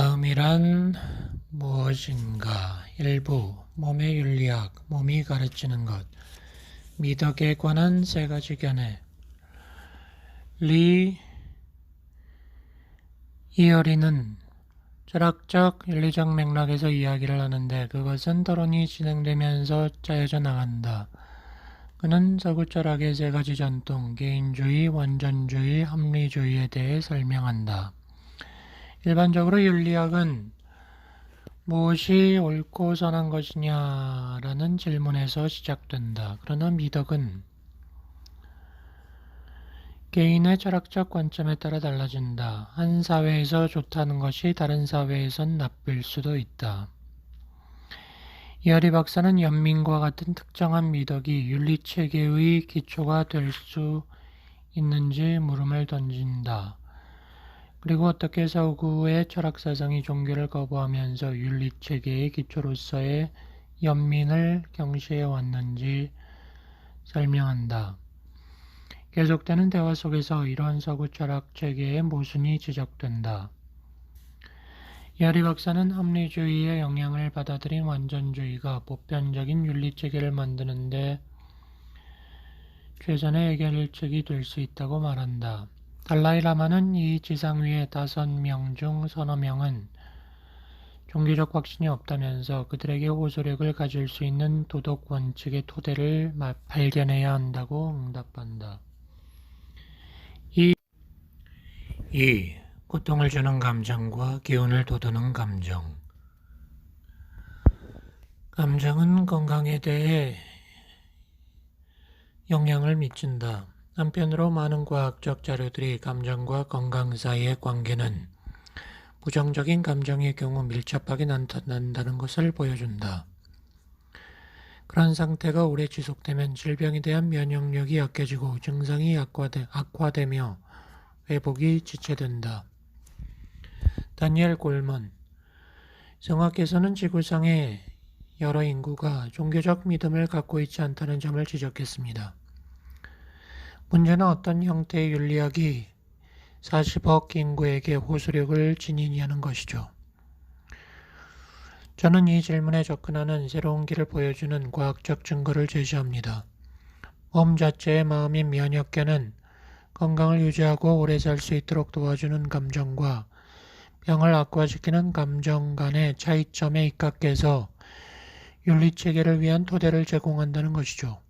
마음이란 무엇인가? 일부, 몸의 윤리학, 몸이 가르치는 것, 미덕에 관한 세 가지 견해. 리 이어리는 철학적 윤리적 맥락에서 이야기를 하는데 그것은 토론이 진행되면서 짜여져 나간다. 그는 서구 철학의 세 가지 전통, 개인주의, 원전주의, 합리주의에 대해 설명한다. 일반적으로 윤리학은 무엇이 옳고 선한 것이냐라는 질문에서 시작된다. 그러나 미덕은 개인의 철학적 관점에 따라 달라진다. 한 사회에서 좋다는 것이 다른 사회에선 나쁠 수도 있다. 이하리 박사는 연민과 같은 특정한 미덕이 윤리체계의 기초가 될 수 있는지 물음을 던진다. 그리고 어떻게 서구의 철학사상이 종교를 거부하면서 윤리체계의 기초로서의 연민을 경시해 왔는지 설명한다. 계속되는 대화 속에서 이러한 서구 철학 체계의 모순이 지적된다. 이하리 박사는 합리주의의 영향을 받아들인 완전주의가 보편적인 윤리체계를 만드는 데 최선의 해결책이 될 수 있다고 말한다. 달라이라마는 이 지상 위의 5명 중 서너 명은 종교적 확신이 없다면서 그들에게 호소력을 가질 수 있는 도덕 원칙의 토대를 발견해야 한다고 응답한다. 2. 고통을 주는 감정과 기운을 돋우는 감정. 감정은 건강에 대해 영향을 미친다. 한편으로 많은 과학적 자료들이 감정과 건강 사이의 관계는 부정적인 감정의 경우 밀접하게 나타난다는 것을 보여준다. 그런 상태가 오래 지속되면 질병에 대한 면역력이 약해지고 증상이 악화되며 회복이 지체된다. 다니엘 골먼, 성학에서는 지구상의 여러 인구가 종교적 믿음을 갖고 있지 않다는 점을 지적했습니다. 문제는 어떤 형태의 윤리학이 40억 인구에게 호소력을 지니냐는 것이죠. 저는 이 질문에 접근하는 새로운 길을 보여주는 과학적 증거를 제시합니다. 몸 자체의 마음인 면역계는 건강을 유지하고 오래 살 수 있도록 도와주는 감정과 병을 악화시키는 감정 간의 차이점에 입각해서 윤리체계를 위한 토대를 제공한다는 것이죠.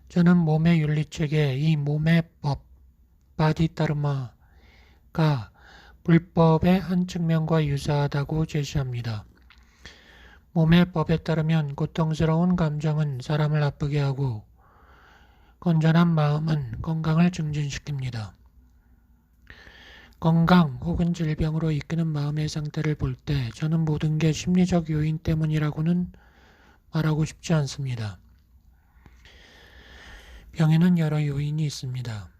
저는 몸의 윤리체계, 이 몸의 법, 바디다르마가 불법의 한 측면과 유사하다고 제시합니다. 몸의 법에 따르면 고통스러운 감정은 사람을 아프게 하고 건전한 마음은 건강을 증진시킵니다. 건강 혹은 질병으로 이끄는 마음의 상태를 볼 때 저는 모든 게 심리적 요인 때문이라고는 말하고 싶지 않습니다. 병에는 여러 요인이 있습니다.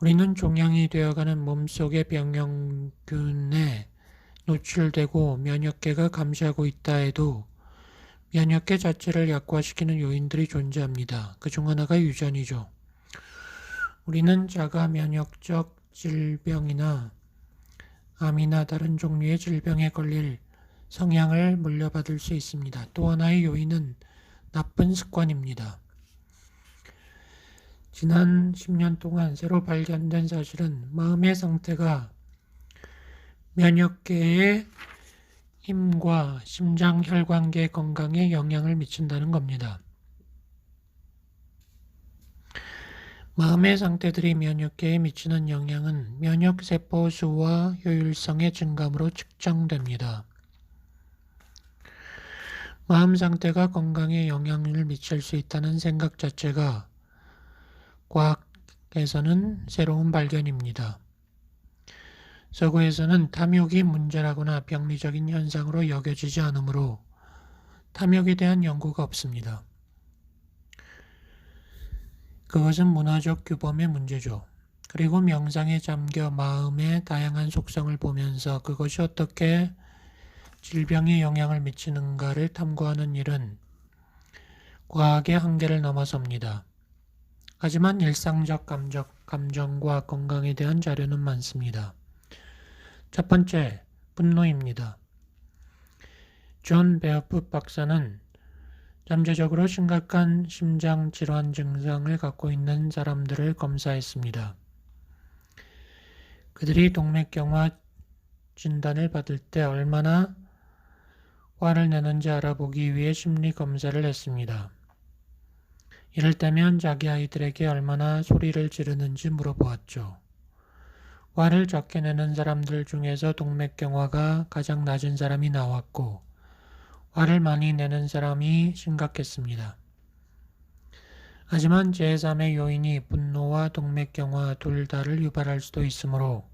우리는 종양이 되어가는 몸속의 병영균에 노출되고 면역계가 감시하고 있다 해도 면역계 자체를 약화시키는 요인들이 존재합니다. 그중 하나가 유전이죠. 우리는 자가 면역적 질병이나 암이나 다른 종류의 질병에 걸릴 성향을 물려받을 수 있습니다. 또 하나의 요인은 나쁜 습관입니다. 지난 10년 동안 새로 발견된 사실은 마음의 상태가 면역계의 힘과 심장 혈관계 건강에 영향을 미친다는 겁니다. 마음의 상태들이 면역계에 미치는 영향은 면역세포 수와 효율성의 증감으로 측정됩니다. 마음 상태가 건강에 영향을 미칠 수 있다는 생각 자체가 과학에서는 새로운 발견입니다. 서구에서는 탐욕이 문제라거나 병리적인 현상으로 여겨지지 않으므로 탐욕에 대한 연구가 없습니다. 그것은 문화적 규범의 문제죠. 그리고 명상에 잠겨 마음의 다양한 속성을 보면서 그것이 어떻게 질병에 영향을 미치는가를 탐구하는 일은 과학의 한계를 넘어섭니다. 하지만 일상적 감정과 건강에 대한 자료는 많습니다. 첫 번째, 분노입니다. 존 베어풋 박사는 잠재적으로 심각한 심장 질환 증상을 갖고 있는 사람들을 검사했습니다. 그들이 동맥경화 진단을 받을 때 얼마나 화를 내는지 알아보기 위해 심리 검사를 했습니다. 이럴 때면 자기 아이들에게 얼마나 소리를 지르는지 물어보았죠. 화를 적게 내는 사람들 중에서 동맥경화가 가장 낮은 사람이 나왔고, 화를 많이 내는 사람이 심각했습니다. 하지만 제3의 요인이 분노와 동맥경화 둘 다를 유발할 수도 있으므로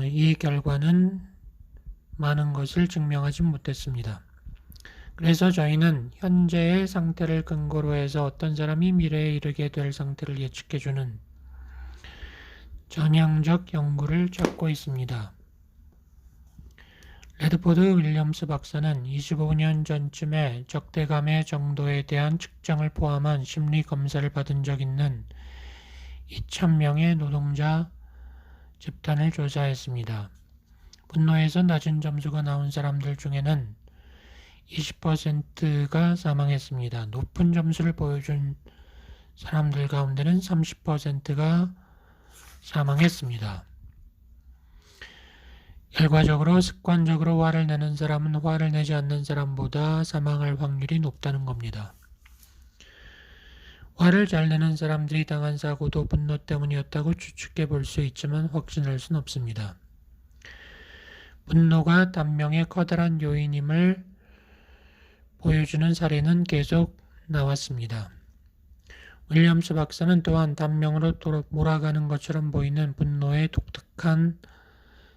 이 결과는 많은 것을 증명하지 못했습니다. 그래서 저희는 현재의 상태를 근거로 해서 어떤 사람이 미래에 이르게 될 상태를 예측해주는 전향적 연구를 찾고 있습니다. 레드포드 윌리엄스 박사는 25년 전쯤에 적대감의 정도에 대한 측정을 포함한 심리 검사를 받은 적 있는 2,000명의 노동자 집단을 조사했습니다. 분노에서 낮은 점수가 나온 사람들 중에는 20%가 사망했습니다. 높은 점수를 보여준 사람들 가운데는 30%가 사망했습니다. 결과적으로 습관적으로 화를 내는 사람은 화를 내지 않는 사람보다 사망할 확률이 높다는 겁니다. 화를 잘 내는 사람들이 당한 사고도 분노 때문이었다고 추측해 볼 수 있지만 확신할 수는 없습니다. 분노가 단명의 커다란 요인임을 보여주는 사례는 계속 나왔습니다. 윌리엄스 박사는 또한 단명으로 몰아가는 것처럼 보이는 분노의 독특한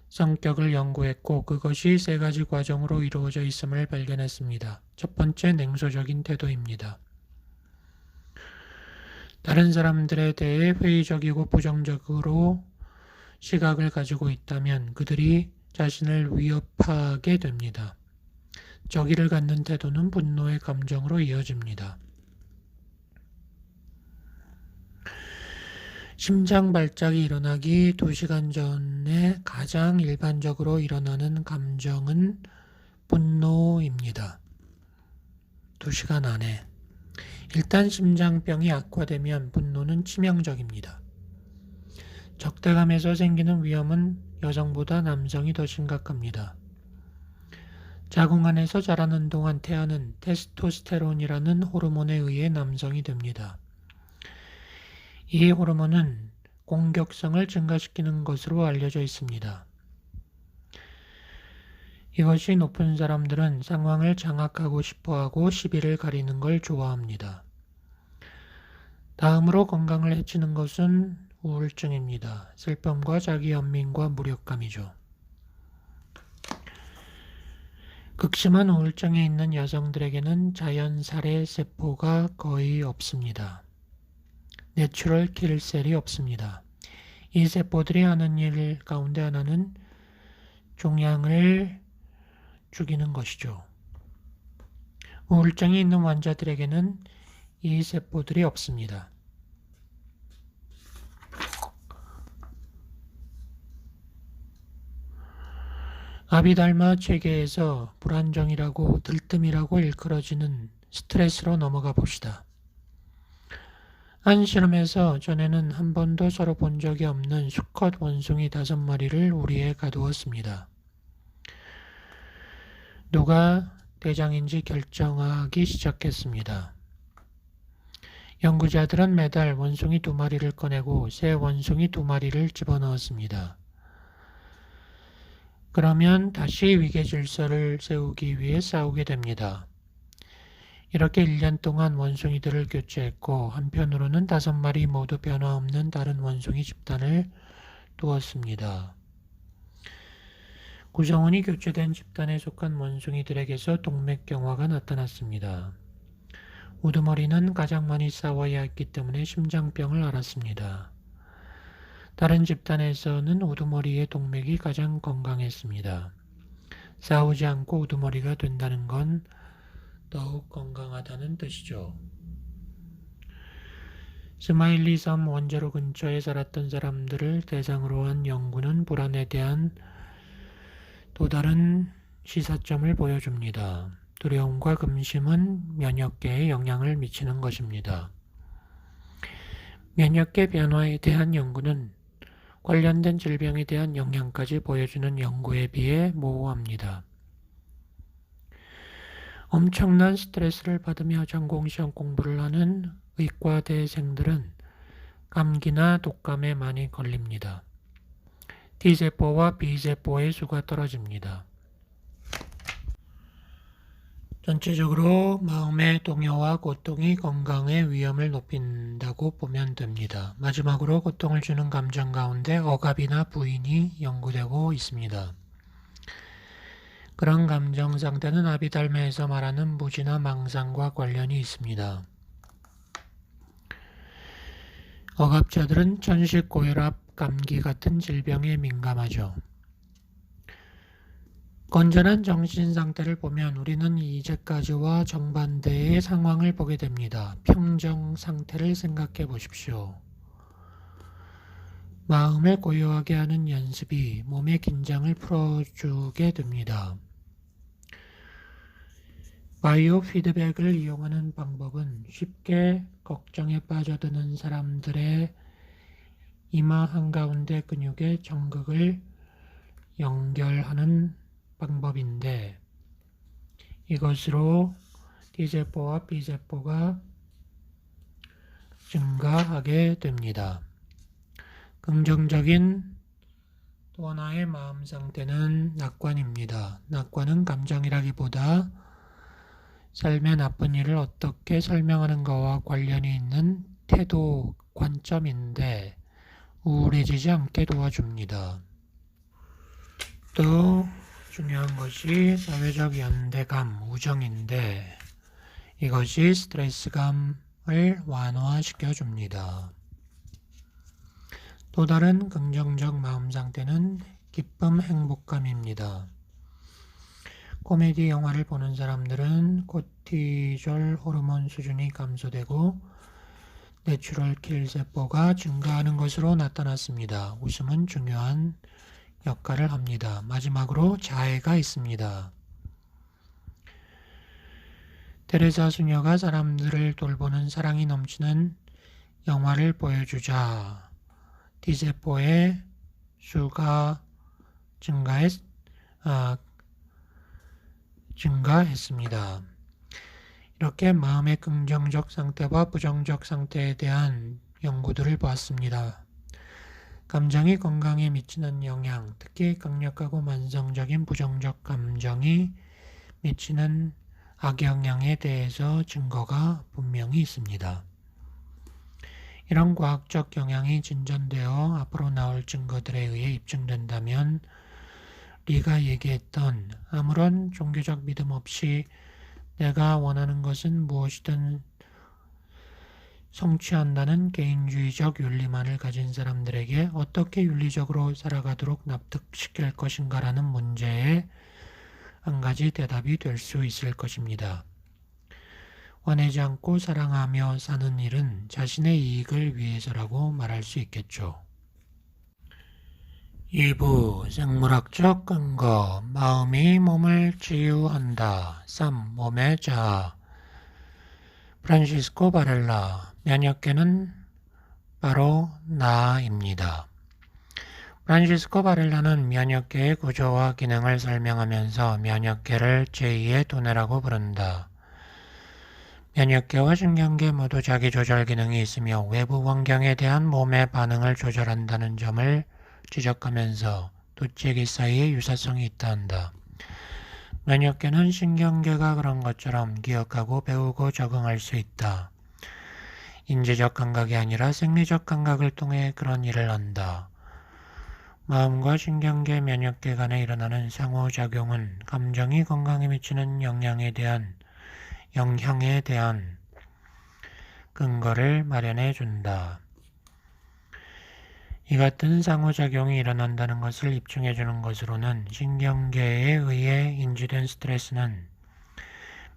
성격을 연구했고 그것이 세 가지 과정으로 이루어져 있음을 발견했습니다. 첫 번째, 냉소적인 태도입니다. 다른 사람들에 대해 회의적이고 부정적으로 시각을 가지고 있다면 그들이 자신을 위협하게 됩니다. 적의를 갖는 태도는 분노의 감정으로 이어집니다. 심장 발작이 일어나기 2시간 전에 가장 일반적으로 일어나는 감정은 분노입니다. 2시간 안에. 일단 심장병이 악화되면 분노는 치명적입니다. 적대감에서 생기는 위험은 여성보다 남성이 더 심각합니다. 자궁 안에서 자라는 동안 태아는 테스토스테론이라는 호르몬에 의해 남성이 됩니다. 이 호르몬은 공격성을 증가시키는 것으로 알려져 있습니다. 이것이 높은 사람들은 상황을 장악하고 싶어하고 시비를 가리는 걸 좋아합니다. 다음으로 건강을 해치는 것은 우울증입니다. 슬픔과 자기 연민과 무력감이죠. 극심한 우울증에 있는 여성들에게는 자연살해 세포가 거의 없습니다. 내추럴 킬셀이 없습니다. 이 세포들이 하는 일 가운데 하나는 종양을 죽이는 것이죠. 우울증이 있는 환자들에게는 이 세포들이 없습니다. 아비달마 체계에서 불안정이라고 들뜸이라고 일컬어지는 스트레스로 넘어가 봅시다. 한 실험에서 전에는 한 번도 서로 본 적이 없는 수컷 원숭이 5마리를 우리에 가두었습니다. 누가 대장인지 결정하기 시작했습니다. 연구자들은 매달 원숭이 2마리를 꺼내고 새 원숭이 2마리를 집어넣었습니다. 그러면 다시 위계 질서를 세우기 위해 싸우게 됩니다. 이렇게 1년 동안 원숭이들을 교체했고 한편으로는 5마리 모두 변화 없는 다른 원숭이 집단을 두었습니다. 구성원이 교체된 집단에 속한 원숭이들에게서 동맥경화가 나타났습니다. 우두머리는 가장 많이 싸워야 했기 때문에 심장병을 앓았습니다. 다른 집단에서는 우두머리의 동맥이 가장 건강했습니다. 싸우지 않고 우두머리가 된다는 건 더욱 건강하다는 뜻이죠. 스마일리 섬 원자로 근처에 살았던 사람들을 대상으로 한 연구는 불안에 대한 또 다른 시사점을 보여줍니다. 두려움과 금심은 면역계에 영향을 미치는 것입니다. 면역계 변화에 대한 연구는 관련된 질병에 대한 영향까지 보여주는 연구에 비해 모호합니다. 엄청난 스트레스를 받으며 전공시험 공부를 하는 의과대생들은 감기나 독감에 많이 걸립니다. T세포와 B세포의 수가 떨어집니다. 전체적으로 마음의 동요와 고통이 건강의 위험을 높인다고 보면 됩니다. 마지막으로 고통을 주는 감정 가운데 억압이나 부인이 연구되고 있습니다. 그런 감정 상태는 아비달메에서 말하는 무지나 망상과 관련이 있습니다. 억압자들은 천식, 고혈압, 감기 같은 질병에 민감하죠. 건전한 정신 상태를 보면 우리는 이제까지와 정반대의 상황을 보게 됩니다. 평정 상태를 생각해 보십시오. 마음을 고요하게 하는 연습이 몸의 긴장을 풀어주게 됩니다. 바이오 피드백을 이용하는 방법은 쉽게 걱정에 빠져드는 사람들의 이마 한가운데 근육에 정극을 연결하는 방법인데 이것으로 T세포와 B세포가 증가하게 됩니다. 긍정적인 또 하나의 마음 상태는 낙관입니다. 낙관은 감정이라기보다 삶의 나쁜 일을 어떻게 설명하는 것과 관련이 있는 태도, 관점인데 우울해지지 않게 도와줍니다. 또 중요한 것이 사회적 연대감, 우정인데 이것이 스트레스감을 완화시켜 줍니다. 또 다른 긍정적 마음 상태는 기쁨, 행복감입니다. 코미디 영화를 보는 사람들은 코티졸 호르몬 수준이 감소되고 내추럴 킬 세포가 증가하는 것으로 나타났습니다. 웃음은 중요한 역할을 합니다. 마지막으로 자애가 있습니다. 테레사 수녀가 사람들을 돌보는 사랑이 넘치는 영화를 보여주자 T세포의 수가 증가했습니다. 이렇게 마음의 긍정적 상태와 부정적 상태에 대한 연구들을 보았습니다. 감정이 건강에 미치는 영향, 특히 강력하고 만성적인 부정적 감정이 미치는 악영향에 대해서 증거가 분명히 있습니다. 이런 과학적 영향이 진전되어 앞으로 나올 증거들에 의해 입증된다면 리가 얘기했던 아무런 종교적 믿음 없이 내가 원하는 것은 무엇이든 성취한다는 개인주의적 윤리만을 가진 사람들에게 어떻게 윤리적으로 살아가도록 납득시킬 것인가라는 문제에 한 가지 대답이 될 수 있을 것입니다. 화내지 않고 사랑하며 사는 일은 자신의 이익을 위해서라고 말할 수 있겠죠. 2부 생물학적 근거 마음이 몸을 치유한다. 3. 몸의 자아 프란시스코 바렐라 면역계는 바로 나입니다. 프란시스코 바렐라는 면역계의 구조와 기능을 설명하면서 면역계를 제2의 두뇌라고 부른다. 면역계와 신경계 모두 자기조절 기능이 있으며 외부 환경에 대한 몸의 반응을 조절한다는 점을 지적하면서 두 체계 사이에 유사성이 있다 한다. 면역계는 신경계가 그런 것처럼 기억하고 배우고 적응할 수 있다. 인지적 감각이 아니라 생리적 감각을 통해 그런 일을 한다. 마음과 신경계, 면역계 간에 일어나는 상호작용은 감정이 건강에 미치는 영향에 대한 근거를 마련해 준다. 이 같은 상호작용이 일어난다는 것을 입증해 주는 것으로는 신경계에 의해 인지된 스트레스는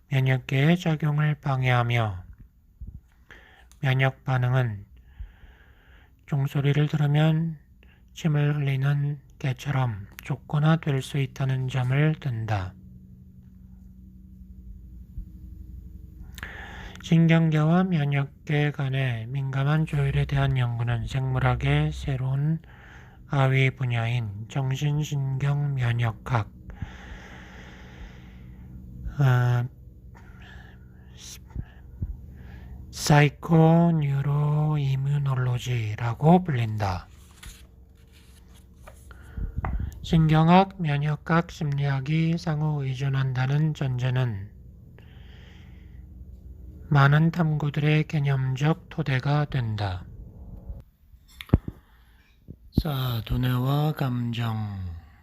면역계의 작용을 방해하며 면역 반응은 종소리를 들으면 침을 흘리는 개처럼 쫓거나 될 수 있다는 점을 든다. 신경계와 면역계 간의 민감한 조율에 대한 연구는 생물학의 새로운 하위 분야인 정신신경면역학, 사이코뉴로이뮤놀로지라고 불린다. 신경학, 면역학, 심리학이 상호 의존한다는 전제는 많은 탐구들의 개념적 토대가 된다. 두뇌와 감정.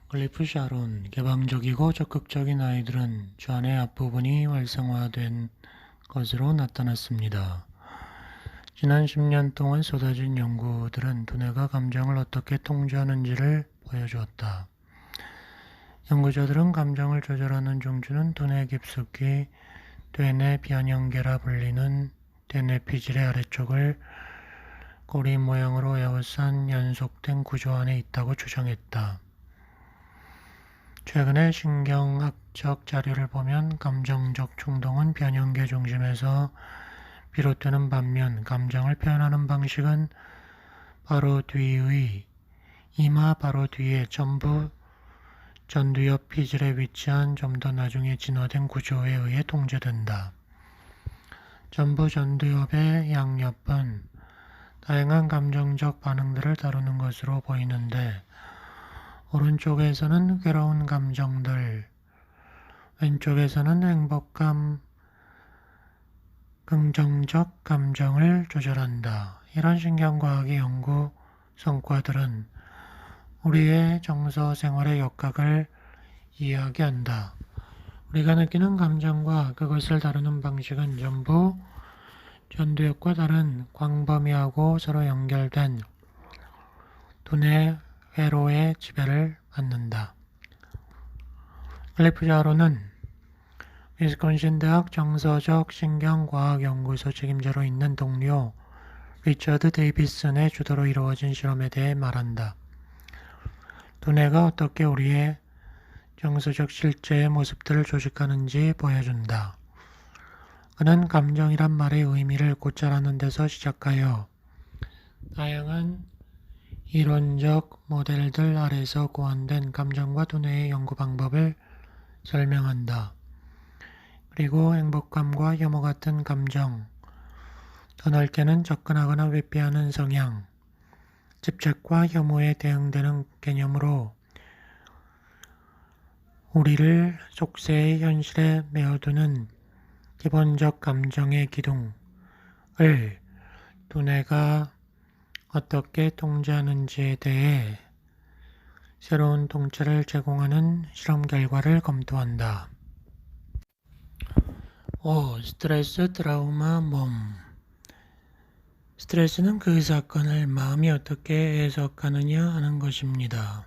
클리프 샤론. 개방적이고 적극적인 아이들은 주안의 앞부분이 활성화된 것으로 나타났습니다. 지난 10년 동안 쏟아진 연구들은 두뇌가 감정을 어떻게 통제하는지를 보여주었다. 연구자들은 감정을 조절하는 중추는 두뇌 깊숙이 되뇌 변형계라 불리는 되뇌 피질의 아래쪽을 꼬리 모양으로 에워싼 연속된 구조 안에 있다고 주장했다. 최근의 신경학적 자료를 보면 감정적 충동은 변형계 중심에서 비롯되는 반면 감정을 표현하는 방식은 바로 뒤의 이마 바로 뒤에 전두엽 피질에 위치한 좀 더 나중에 진화된 구조에 의해 통제된다. 전부 전두엽의 양옆은 다양한 감정적 반응들을 다루는 것으로 보이는데 오른쪽에서는 괴로운 감정들, 왼쪽에서는 행복감, 긍정적 감정을 조절한다. 이런 신경과학의 연구 성과들은 우리의 정서 생활의 역학을 이야기한다. 우리가 느끼는 감정과 그것을 다루는 방식은 전부 전두엽과 다른 광범위하고 서로 연결된 두뇌 회로의 지배를 받는다. 클리프 샤론은 위스콘신 대학 정서적 신경과학연구소 책임자로 있는 동료 리처드 데이비슨의 주도로 이루어진 실험에 대해 말한다. 두뇌가 어떻게 우리의 정서적 실제의 모습들을 조직하는지 보여준다. 그는 감정이란 말의 의미를 곧잘하는 데서 시작하여 다양한 이론적 모델들 아래서 고안된 감정과 두뇌의 연구 방법을 설명한다. 그리고 행복감과 혐오 같은 감정, 더 넓게는 접근하거나 회피하는 성향, 집착과 혐오에 대응되는 개념으로 우리를 속세의 현실에 메어두는 기본적 감정의 기둥을 두뇌가 어떻게 통제하는지에 대해 새로운 통찰을 제공하는 실험 결과를 검토한다. 5. 스트레스, 트라우마, 몸. 스트레스는 그 사건을 마음이 어떻게 해석하느냐 하는 것입니다.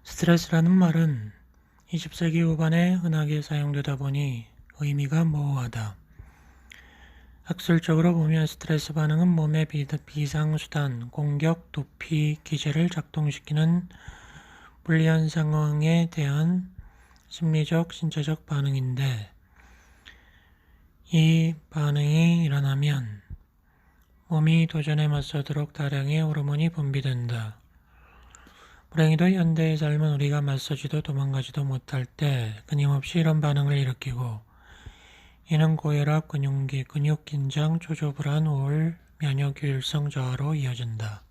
스트레스라는 말은 20세기 후반에 흔하게 사용되다 보니 의미가 모호하다. 학술적으로 보면 스트레스 반응은 몸의 비상수단, 공격, 도피, 기제를 작동시키는 불리한 상황에 대한 심리적, 신체적 반응인데 이 반응이 일어나면 몸이 도전에 맞서도록 다량의 호르몬이 분비된다. 불행히도 현대의 삶은 우리가 맞서지도 도망가지도 못할 때 끊임없이 이런 반응을 일으키고 이는 고혈압, 근육기, 근육긴장, 초조불안, 우울, 면역효율성 저하로 이어진다.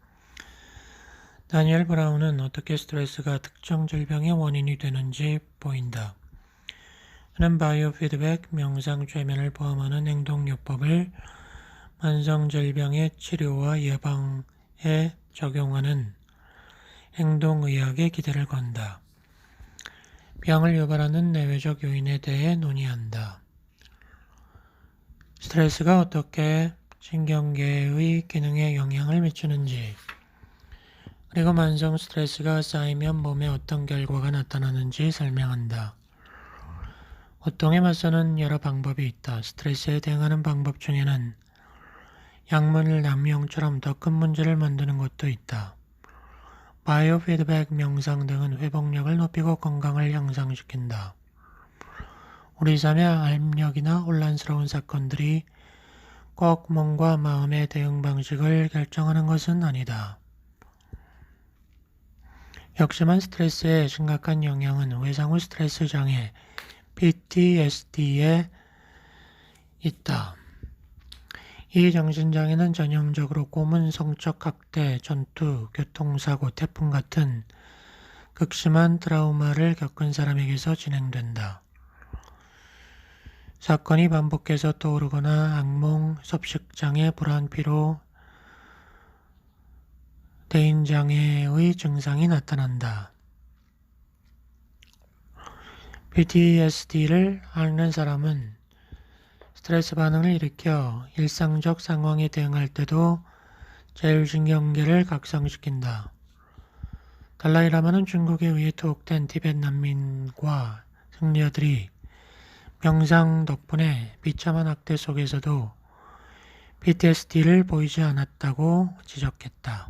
다니엘 브라운은 어떻게 스트레스가 특정 질병의 원인이 되는지 보인다. 그는 바이오 피드백, 명상, 최면을 포함하는 행동요법을 만성질병의 치료와 예방에 적용하는 행동의학에 기대를 건다. 병을 유발하는 내외적 요인에 대해 논의한다. 스트레스가 어떻게 신경계의 기능에 영향을 미치는지, 그리고 만성 스트레스가 쌓이면 몸에 어떤 결과가 나타나는지 설명한다. 고통에 맞서는 여러 방법이 있다. 스트레스에 대응하는 방법 중에는 약물 남용처럼 더 큰 문제를 만드는 것도 있다. 바이오 피드백, 명상 등은 회복력을 높이고 건강을 향상시킨다. 우리 삶의 압력이나 혼란스러운 사건들이 꼭 몸과 마음의 대응 방식을 결정하는 것은 아니다. 역심한 스트레스의 심각한 영향은 외상 후 스트레스 장애, PTSD에 있다. 이 정신장애는 전형적으로 고문, 성적 학대, 전투, 교통사고, 태풍 같은 극심한 트라우마를 겪은 사람에게서 진행된다. 사건이 반복해서 떠오르거나 악몽, 섭식장애, 불안, 피로, 대인장애의 증상이 나타난다. PTSD를 앓는 사람은 스트레스 반응을 일으켜 일상적 상황에 대응할 때도 자율신경계를 각성시킨다. 달라이라마는 중국에 의해 투옥된 티벳 난민과 승려들이 명상 덕분에 비참한 학대 속에서도 PTSD를 보이지 않았다고 지적했다.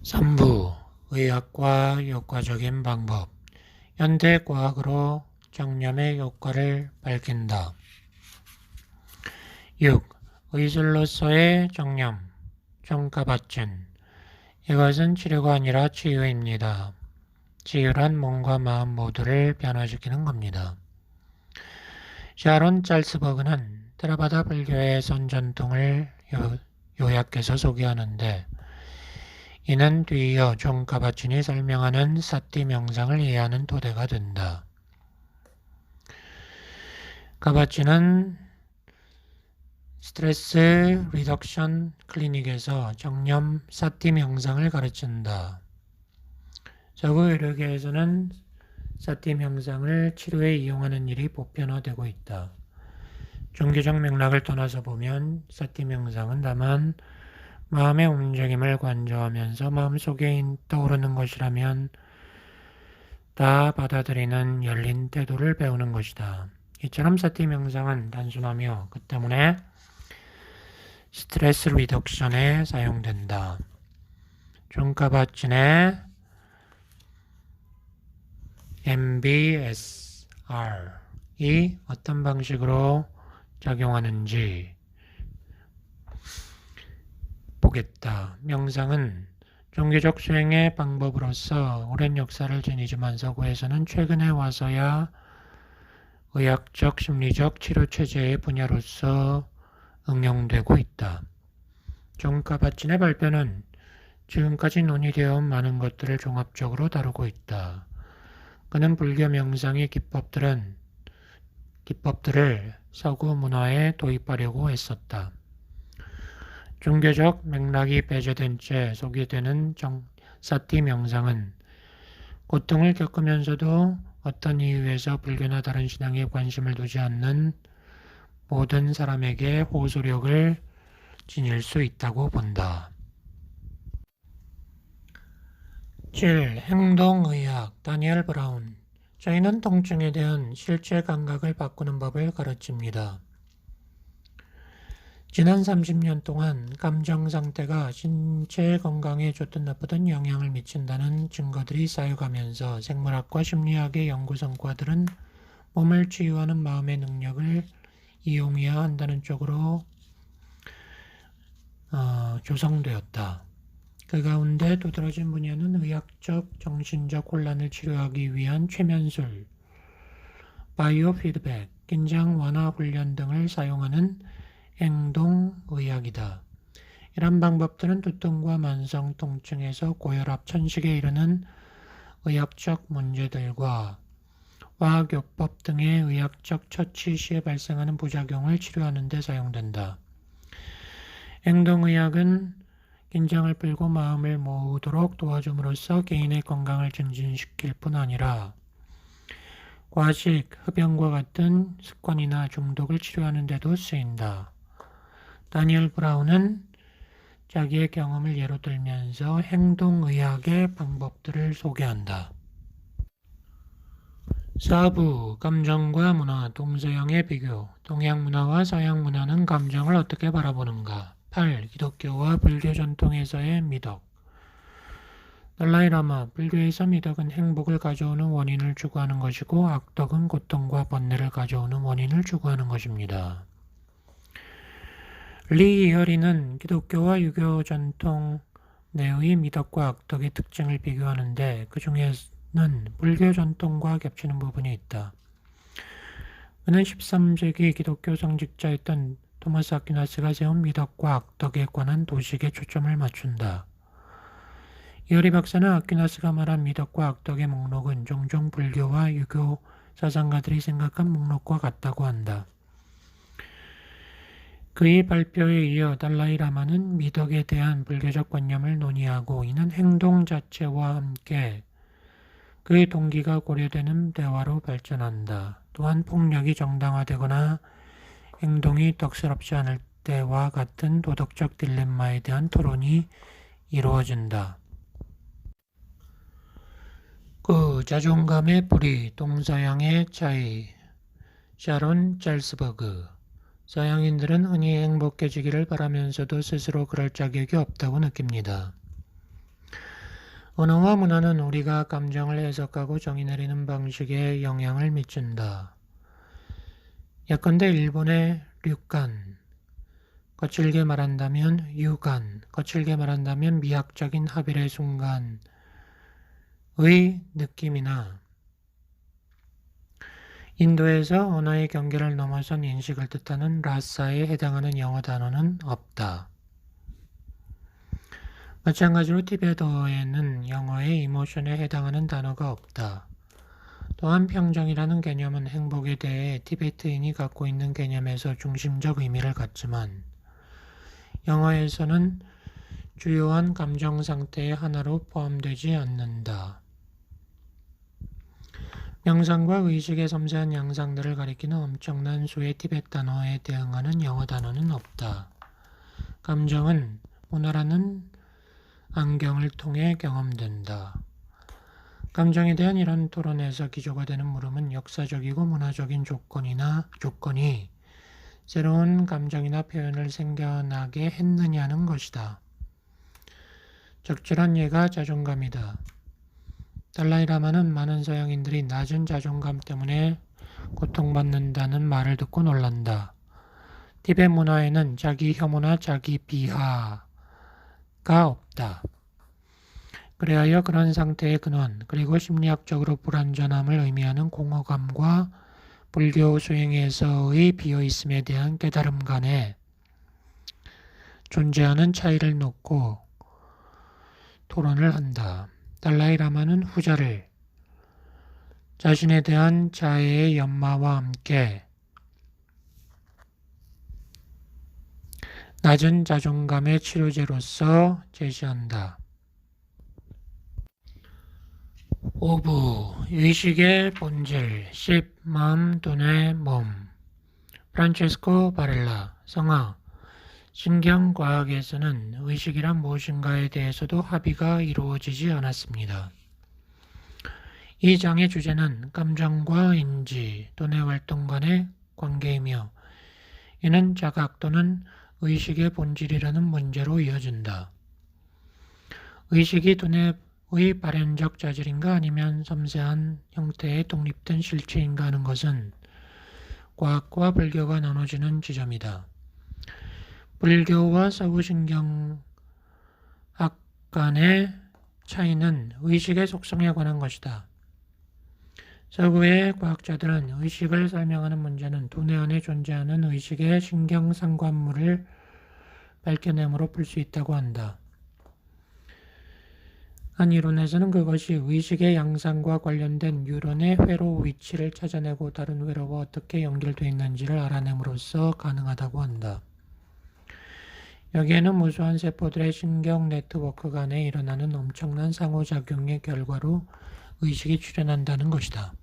3부 의학과 효과적인 방법 현대 과학으로 정념의 효과를 밝힌다. 6. 의술로서의 정념 존-카bat-진 이것은 치료가 아니라 치유입니다. 치유란 몸과 마음 모두를 변화시키는 겁니다. 샤론 짤스버그는 테라바다 불교의 선전통을 요약해서 소개하는데 이는 뒤이어 존-카bat-진이 설명하는 사티 명상을 이해하는 토대가 된다. 카bat-진은 스트레스 리덕션 클리닉에서 정념 사티 명상을 가르친다. 서구 의료계에서는 사티 명상을 치료에 이용하는 일이 보편화되고 있다. 종교적 맥락을 떠나서 보면 사티 명상은 다만 마음의 움직임을 관조하면서 마음속에 떠오르는 것이라면 다 받아들이는 열린 태도를 배우는 것이다. 이처럼 사티 명상은 단순하며 그 때문에 스트레스 리덕션에 사용된다. 존-카bat-진의 MBSR이 어떤 방식으로 작용하는지 보겠다. 명상은 종교적 수행의 방법으로서 오랜 역사를 지니지만 서구에서는 최근에 와서야 의학적, 심리적 치료 체제의 분야로서 응용되고 있다. 존-카bat-진의 발표는 지금까지 논의되어 온 많은 것들을 종합적으로 다루고 있다. 그는 불교 명상의 기법들을 서구 문화에 도입하려고 했었다. 종교적 맥락이 배제된 채 소개되는 사티 명상은 고통을 겪으면서도 어떤 이유에서 불교나 다른 신앙에 관심을 두지 않는 모든 사람에게 호소력을 지닐 수 있다고 본다. 7. 행동의학 다니엘 브라운 저희는 통증에 대한 실제 감각을 바꾸는 법을 가르칩니다. 지난 30년 동안 감정 상태가 신체 건강에 좋든 나쁘든 영향을 미친다는 증거들이 쌓여가면서 생물학과 심리학의 연구 성과들은 몸을 치유하는 마음의 능력을 이용해야 한다는 쪽으로 조성되었다. 그 가운데 두드러진 분야는 의학적, 정신적 혼란을 치료하기 위한 최면술, 바이오 피드백, 긴장 완화 훈련 등을 사용하는 행동의학이다. 이런 방법들은 두통과 만성 통증에서 고혈압, 천식에 이르는 의학적 문제들과 화학요법 등의 의학적 처치 시에 발생하는 부작용을 치료하는 데 사용된다. 행동의학은 긴장을 풀고 마음을 모으도록 도와줌으로써 개인의 건강을 증진시킬 뿐 아니라 과식, 흡연과 같은 습관이나 중독을 치료하는 데도 쓰인다. 다니엘 브라운은 자기의 경험을 예로 들면서 행동의학의 방법들을 소개한다. 4부 감정과 문화, 동서양의 비교, 동양 문화와 서양 문화는 감정을 어떻게 바라보는가? 8. 기독교와 불교 전통에서의 미덕. 달라이라마, 불교에서 미덕은 행복을 가져오는 원인을 추구하는 것이고 악덕은 고통과 번뇌를 가져오는 원인을 추구하는 것입니다. 리 이어리는 기독교와 유교 전통 내의 미덕과 악덕의 특징을 비교하는데 그 중에는 불교 전통과 겹치는 부분이 있다. 그는 13세기 기독교 성직자였던 토마스 아퀴나스가 세운 미덕과 악덕에 관한 도식에 초점을 맞춘다. 이어리 박사는 아퀴나스가 말한 미덕과 악덕의 목록은 종종 불교와 유교 사상가들이 생각한 목록과 같다고 한다. 그의 발표에 이어 달라이라마는 미덕에 대한 불교적 관념을 논의하고 이는 행동 자체와 함께 그의 동기가 고려되는 대화로 발전한다. 또한 폭력이 정당화되거나 행동이 덕스럽지 않을 때와 같은 도덕적 딜레마에 대한 토론이 이루어진다. 그 자존감의 뿌리, 동서양의 차이. 샤론 짤스버그. 서양인들은 흔히 행복해지기를 바라면서도 스스로 그럴 자격이 없다고 느낍니다. 언어와 문화는 우리가 감정을 해석하고 정의 내리는 방식에 영향을 미친다. 예컨대 일본의 류간, 거칠게 말한다면 유간, 거칠게 말한다면 미학적인 합일의 순간의 느낌이나 인도에서 언어의 경계를 넘어선 인식을 뜻하는 라사에 해당하는 영어 단어는 없다. 마찬가지로 티베트어에는 영어의 이모션에 해당하는 단어가 없다. 또한 평정이라는 개념은 행복에 대해 티베트인이 갖고 있는 개념에서 중심적 의미를 갖지만 영어에서는 주요한 감정 상태의 하나로 포함되지 않는다. 명상과 의식의 섬세한 양상들을 가리키는 엄청난 수의 티베트 단어에 대응하는 영어 단어는 없다. 감정은 문화라는 안경을 통해 경험된다. 감정에 대한 이런 토론에서 기조가 되는 물음은 역사적이고 문화적인 조건이 새로운 감정이나 표현을 생겨나게 했느냐는 것이다. 적절한 예가 자존감이다. 달라이라마는 많은 서양인들이 낮은 자존감 때문에 고통받는다는 말을 듣고 놀란다. 티베트 문화에는 자기 혐오나 자기 비하가 없다. 그래야 그런 상태의 근원, 그리고 심리학적으로 불완전함을 의미하는 공허감과 불교 수행에서의 비어있음에 대한 깨달음 간에 존재하는 차이를 놓고 토론을 한다. 달라이라마는 후자를 자신에 대한 자해의 연마와 함께 낮은 자존감의 치료제로서 제시한다. 5부 의식의 본질 10. 마음, 두뇌, 몸. 프란체스코 바렐라. 성화. 신경과학에서는 의식이란 무엇인가에 대해서도 합의가 이루어지지 않았습니다. 이 장의 주제는 감정과 인지, 두뇌 활동 간의 관계이며 이는 자각 또는 의식의 본질이라는 문제로 이어진다. 의식이 두뇌의 발현적 자질인가 아니면 섬세한 형태의 독립된 실체인가 하는 것은 과학과 불교가 나눠지는 지점이다. 불교와 서구신경학 간의 차이는 의식의 속성에 관한 것이다. 서구의 과학자들은 의식을 설명하는 문제는 두뇌 안에 존재하는 의식의 신경상관물을 밝혀냄으로 풀 수 있다고 한다. 한 이론에서는 그것이 의식의 양상과 관련된 뉴런의 회로 위치를 찾아내고 다른 회로와 어떻게 연결되어 있는지를 알아냄으로써 가능하다고 한다. 여기에는 무수한 세포들의 신경 네트워크 간에 일어나는 엄청난 상호작용의 결과로 의식이 출현한다는 것이다.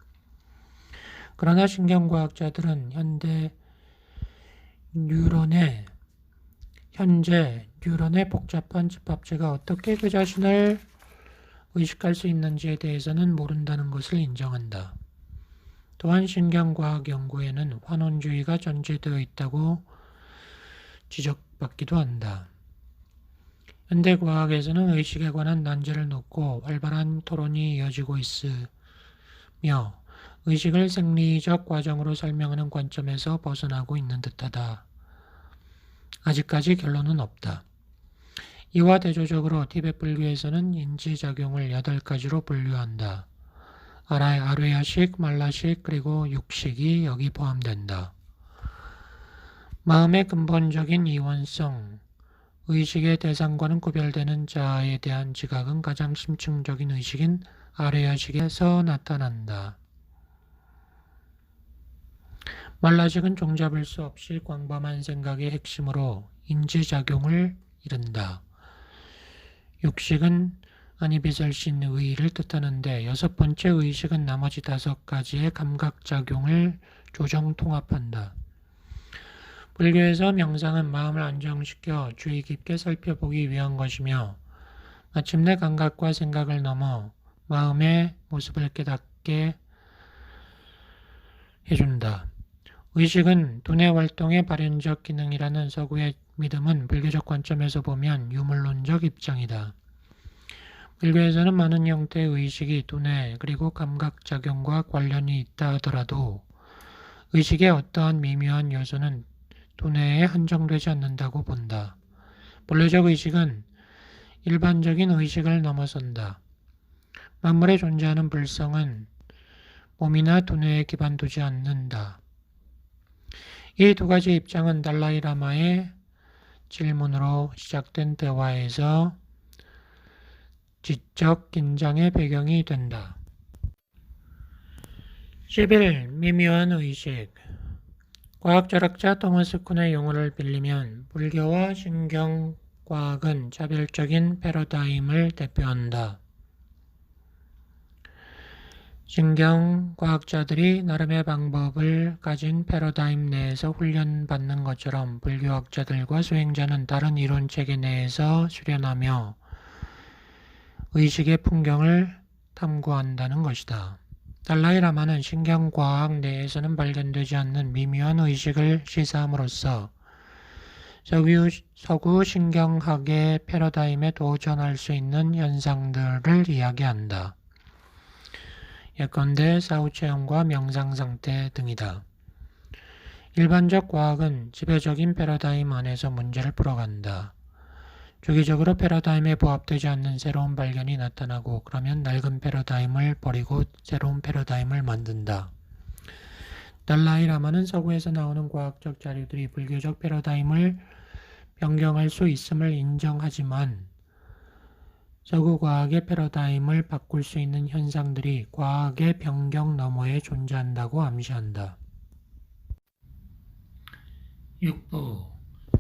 그러나 신경과학자들은 현재 뉴런의 복잡한 집합체가 어떻게 그 자신을 의식할 수 있는지에 대해서는 모른다는 것을 인정한다. 또한 신경과학 연구에는 환원주의가 전제되어 있다고 지적받기도 한다. 현대과학에서는 의식에 관한 난제를 놓고 활발한 토론이 이어지고 있으며 의식을 생리적 과정으로 설명하는 관점에서 벗어나고 있는 듯하다. 아직까지 결론은 없다. 이와 대조적으로 티베트 불교에서는 인지작용을 8가지로 분류한다. 아뢰야식, 말라식, 그리고 육식이 여기 포함된다. 마음의 근본적인 이원성, 의식의 대상과는 구별되는 자아에 대한 지각은 가장 심층적인 의식인 아뢰야식에서 나타난다. 말라식은 종잡을 수 없이 광범한 생각의 핵심으로 인지작용을 이룬다. 육식은 아니비설신 의의를 뜻하는데 6번째 의식은 나머지 5가지의 감각작용을 조정 통합한다. 불교에서 명상은 마음을 안정시켜 주의 깊게 살펴보기 위한 것이며 마침내 감각과 생각을 넘어 마음의 모습을 깨닫게 해준다. 의식은 두뇌 활동의 발현적 기능이라는 서구의 믿음은 불교적 관점에서 보면 유물론적 입장이다. 불교에서는 많은 형태의 의식이 두뇌 그리고 감각작용과 관련이 있다 하더라도 의식의 어떠한 미묘한 요소는 두뇌에 한정되지 않는다고 본다. 본래적 의식은 일반적인 의식을 넘어선다. 만물에 존재하는 불성은 몸이나 두뇌에 기반두지 않는다. 이 2가지 입장은 달라이 라마의 질문으로 시작된 대화에서 지적 긴장의 배경이 된다. 11. 미묘한 의식. 과학철학자 토마스 쿤의 용어를 빌리면 불교와 신경과학은 차별적인 패러다임을 대표한다. 신경과학자들이 나름의 방법을 가진 패러다임 내에서 훈련받는 것처럼 불교학자들과 수행자는 다른 이론체계 내에서 수련하며 의식의 풍경을 탐구한다는 것이다. 달라이 라마는 신경과학 내에서는 발견되지 않는 미묘한 의식을 시사함으로써 서구 신경학의 패러다임에 도전할 수 있는 현상들을 이야기한다. 예컨대 사후체험과 명상상태 등이다. 일반적 과학은 지배적인 패러다임 안에서 문제를 풀어간다. 주기적으로 패러다임에 부합되지 않는 새로운 발견이 나타나고 그러면 낡은 패러다임을 버리고 새로운 패러다임을 만든다. 달라이 라마는 서구에서 나오는 과학적 자료들이 불교적 패러다임을 변경할 수 있음을 인정하지만 서구 과학의 패러다임을 바꿀 수 있는 현상들이 과학의 변경 너머에 존재한다고 암시한다. 6부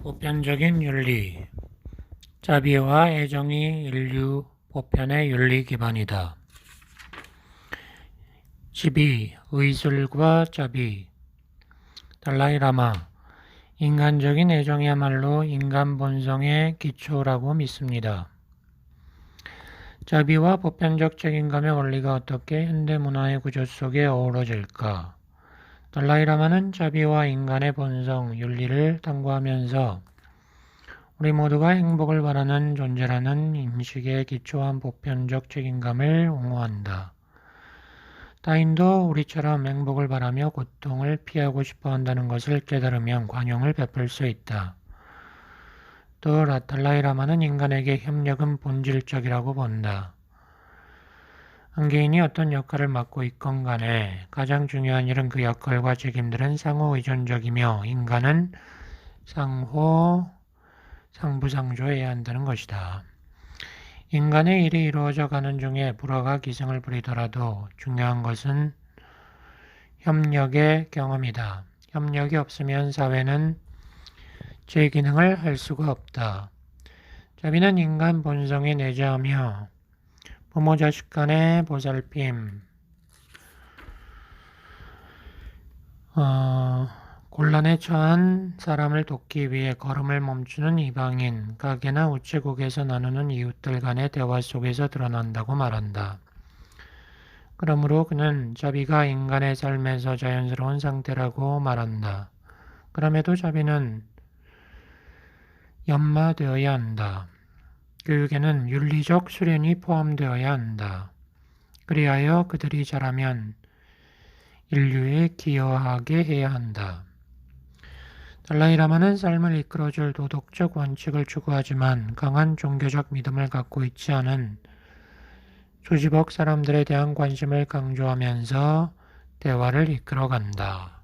보편적인 윤리. 자비와 애정이 인류 보편의 윤리 기반이다. 12. 의술과 자비. 달라이 라마. 인간적인 애정이야말로 인간 본성의 기초라고 믿습니다. 자비와 보편적 책임감의 원리가 어떻게 현대문화의 구조 속에 어우러질까? 달라이 라마는 자비와 인간의 본성, 윤리를 탐구하면서 우리 모두가 행복을 바라는 존재라는 인식에 기초한 보편적 책임감을 옹호한다. 타인도 우리처럼 행복을 바라며 고통을 피하고 싶어 한다는 것을 깨달으면 관용을 베풀 수 있다. 또 달라이 라마는 인간에게 협력은 본질적이라고 본다. 한 개인이 어떤 역할을 맡고 있건 간에 가장 중요한 일은 그 역할과 책임들은 상호의존적이며 인간은 상부상조해야 한다는 것이다. 인간의 일이 이루어져 가는 중에 불화가 기승을 부리더라도 중요한 것은 협력의 경험이다. 협력이 없으면 사회는 제 기능을 할 수가 없다. 자비는 인간 본성에 내재하며 부모 자식 간의 보살핌, 곤란에 처한 사람을 돕기 위해 걸음을 멈추는 이방인, 가게나 우체국에서 나누는 이웃들 간의 대화 속에서 드러난다고 말한다. 그러므로 그는 자비가 인간의 삶에서 자연스러운 상태라고 말한다. 그럼에도 자비는 연마되어야 한다. 교육에는 윤리적 수련이 포함되어야 한다. 그리하여 그들이 자라면 인류에 기여하게 해야 한다. 달라이라마는 삶을 이끌어줄 도덕적 원칙을 추구하지만 강한 종교적 믿음을 갖고 있지 않은 수십억 사람들에 대한 관심을 강조하면서 대화를 이끌어간다.